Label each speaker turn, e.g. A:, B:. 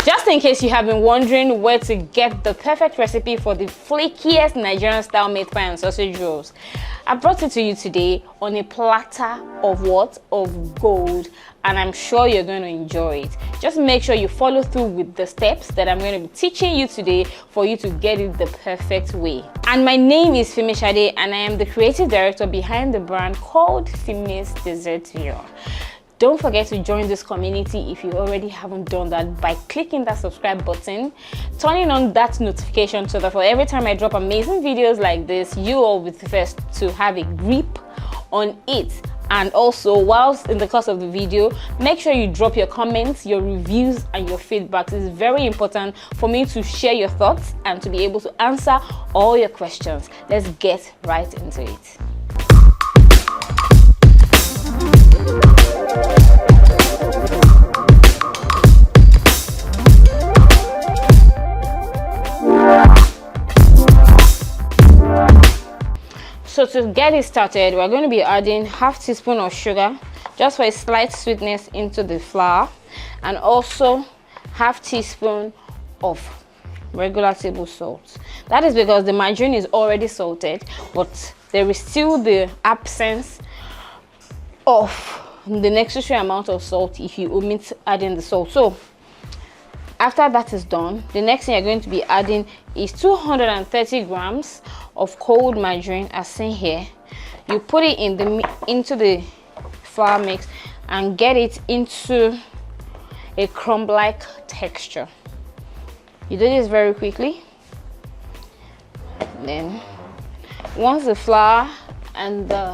A: Just in case you have been wondering where to get the perfect recipe for the flakiest Nigerian style meat pie and sausage rolls, I brought it to you today on a platter of what? Of gold, and I'm sure you're going to enjoy it. Just make sure you follow through with the steps that I'm going to be teaching you today for you to get it the perfect way. And my name is Femi, and I am the creative director behind the brand called Femi's Dessertio. Don't forget to join this community if you already haven't done that by clicking that subscribe button, turning on that notification so that for every time I drop amazing videos like this, you all will be the first to have a grip on it. And also, whilst in the course of the video, make sure you drop your comments, your reviews, and your feedback. It's very important for me to share your thoughts and to be able to answer all your questions. Let's get right into it. So to get it started, we're going to be adding half teaspoon of sugar just for a slight sweetness into the flour, and also half teaspoon of regular table salt. That is because the margarine is already salted, but there is still the absence of the necessary amount of salt if you omit adding the salt. So after that is done, the next thing you're going to be adding is 230 grams of cold margarine, as seen here. You put it into the flour mix and get it into a crumb-like texture. You do this very quickly. Then once the flour and the